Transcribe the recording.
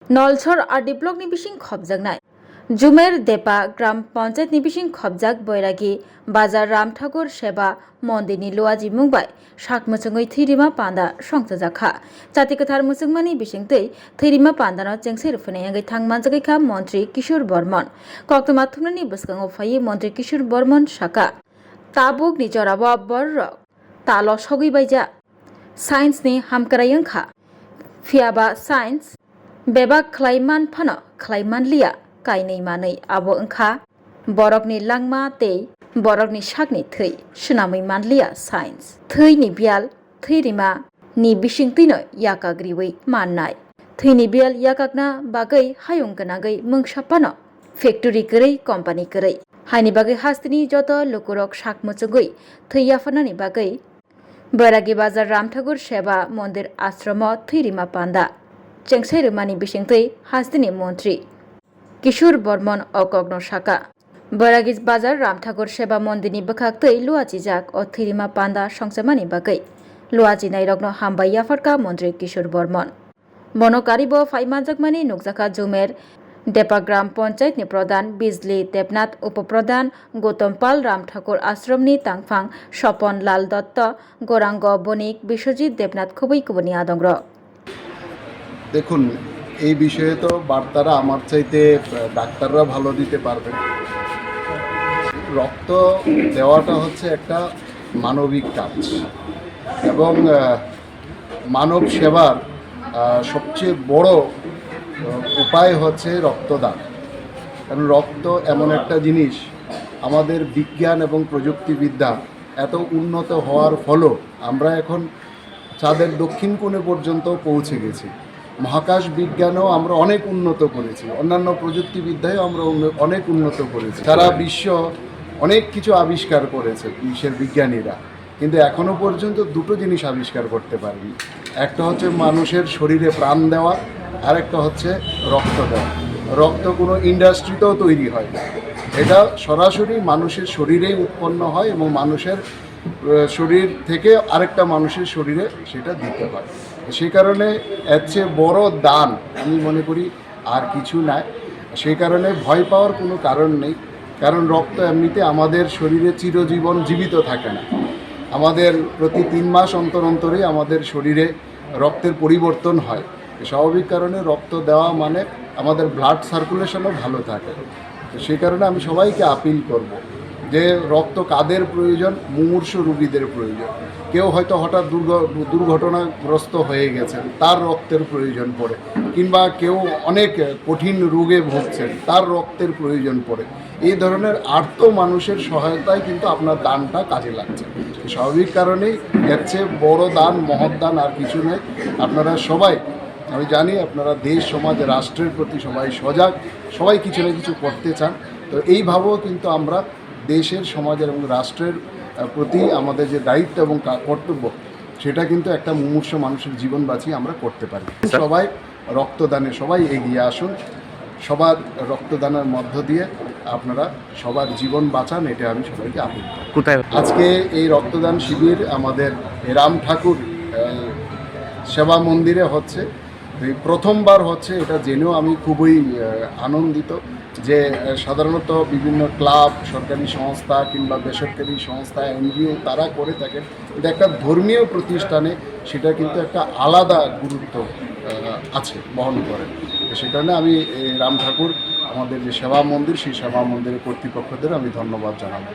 Nalsar RD block नि बिसिं खबजागनाय Jumeirah देपा ग्राम पंचायत नि बिसिं खबजाक बैरागी बाजार रामठाकुर सेवा मन्दिरनि लुवाजि मुंबाय साकमुचुङै थैरिमा पान्दा संथजाखा जातिकथार मुचुंमानि बिसिंतै थैरिमा पान्दानो चेंसेर फुनायागै थांमानजागैखा मन्त्री किशोर बर्मन कक्तमा थुमनानि बसकाङाव फायै मन्त्री किशोर बर्मन साका ताबुक नि जरावा बररक तालो सगैबायजा साइन्सनि हामकारायंखा फियाबा साइन्स बेबा खलाइमान फानो खलाइमान लिया काइनै मानै आबो ओंखा बरकनि लांमा ते बरकनि साकनि थै सुनामै मानलिया साइन्स थैनि बियाल थैरिमा नि बिसिंतैनो याकाग्रिवै माननाय थैनि बियाल याकाकना बागै हायुं गनागै मुंसापानो फेक्टरि गरै कम्पानि गरै हानि बागै हास्तिनि जत लुकुरक साकमुचुगै थै याफानानि बागै बैरागी बाजार रामठाकुर सेवा मन्दिर आश्रम थैरिमा पान्दा चेंसेरुमानि बिसिंतै हास्तिनि मन्त्री किशोर बर्मन अकग्न साका बैरागी बाजार रामठाकुर सेवा मन्दिरनि बखाक्तै लुवाजि जाक अ थैरिमा पान्दा संसामानि बागै लुवाजि नायरग्न हामबाय याफारका मन्त्री किशोर बर्मन बनकारिबो फाइमानजाकमानि नुकजाखा जुमेर देपा ग्राम पंचायतनि प्रधान बिजली देबनाथ उपप्रधान गौतम पाल रामठाकुर आश्रमनि तांफां স্বপন लाल दत्त गौरांग बणिक বিশ্বজিৎ দেবনাথ খুবই কুবনি আদংর দেখুন এই বিষয়ে তো বার্তারা আমার চাইতে ডাক্তাররা ভালো দিতে পারবেন। রক্ত দেওয়াটা হচ্ছে একটা মানবিক কাজ এবং মানব সেবার সবচেয়ে বড় উপায় হচ্ছে রক্তদান। কারণ রক্ত এমন একটা জিনিস, আমাদের বিজ্ঞান এবং প্রযুক্তিবিদ্যা এত উন্নত হওয়ার ফলেও আমরা এখন চাঁদের দক্ষিণ কোণে পর্যন্ত পৌঁছে গেছি। মহাকাশ বিজ্ঞানেও আমরা অনেক উন্নত করেছি, অন্যান্য প্রযুক্তিবিদ্যায়ও আমরা অনেক উন্নত করেছি। সারা বিশ্ব অনেক কিছু আবিষ্কার করেছে বিশ্বের বিজ্ঞানীরা, কিন্তু এখনও পর্যন্ত দুটো জিনিস আবিষ্কার করতে পারেনি। একটা হচ্ছে মানুষের শরীরে প্রাণ দেওয়া, আর একটা হচ্ছে রক্ত দেওয়া। রক্ত কোনো ইন্ডাস্ট্রিতেও তৈরি হয় না, এটা সরাসরি মানুষের শরীরেই উৎপন্ন হয় এবং মানুষের শরীর থেকে আরেকটা মানুষের শরীরে সেটা দিতে হয়। সেই কারণে এর চেয়ে বড় দান আমি মনে করি আর কিছু নাই। সেই কারণে ভয় পাওয়ার কোনো কারণ নেই, কারণ রক্ত এমনিতে আমাদের শরীরে চিরজীবন জীবিত থাকে না। আমাদের প্রতি 3 মাস অন্তর অন্তরেই আমাদের শরীরে রক্তের পরিবর্তন হয়। স্বাভাবিক কারণে রক্ত দেওয়া মানে আমাদের ব্লাড সার্কুলেশনও ভালো থাকে। সেই কারণে আমি সবাইকে আপিল করব যে রক্ত কাদের প্রয়োজন? মুমূর্ষু রোগীদের প্রয়োজন। কেউ হয়তো হঠাৎ দুর্ঘটনাগ্রস্ত হয়ে গেছেন, তার রক্তের প্রয়োজন পড়ে, কিংবা কেউ অনেক কঠিন রোগে ভুগছেন, তার রক্তের প্রয়োজন পড়ে। এই ধরনের আর্ত মানুষের সহায়তায় কিন্তু আপনার দানটা কাজে লাগছে। স্বাভাবিক কারণেই এর চেয়ে বড় দান, মহৎ দান আর কিছু নেই। আপনারা সবাই, আমি জানি আপনারা দেশ, সমাজ, রাষ্ট্রের প্রতি সবাই সজাগ, সবাই কিছু না কিছু করতে চান। তো এইভাবেও কিন্তু আমরা দেশের, সমাজের এবং রাষ্ট্রের প্রতি আমাদের যে দায়িত্ব এবং কর্তব্য, সেটা কিন্তু একটা মুমূর্ষু মানুষের জীবন বাঁচিয়ে আমরা করতে পারি। সবাই রক্তদানে সবাই এগিয়ে আসুন, সবার রক্তদানের মধ্য দিয়ে আপনারা সবার জীবন বাঁচান, এটা আমি সবাইকে আপিল করি। আজকে এই রক্তদান শিবির আমাদের রাম ঠাকুর সেবা মন্দিরে হচ্ছে, প্রথমবার হচ্ছে। এটা জেনেও আমি খুবই আনন্দিত যে সাধারণত বিভিন্ন ক্লাব, সরকারি সংস্থা কিংবা বেসরকারি সংস্থা, এনজিও তারা করে থাকেন, কিন্তু একটা ধর্মীয় প্রতিষ্ঠানে সেটা কিন্তু একটা আলাদা গুরুত্ব আছে, বহন করে। সে কারণে আমি রাম ঠাকুর আমাদের যে সেবা মন্দির, সেই সেবা মন্দিরের কর্তৃপক্ষদের আমি ধন্যবাদ জানাবো।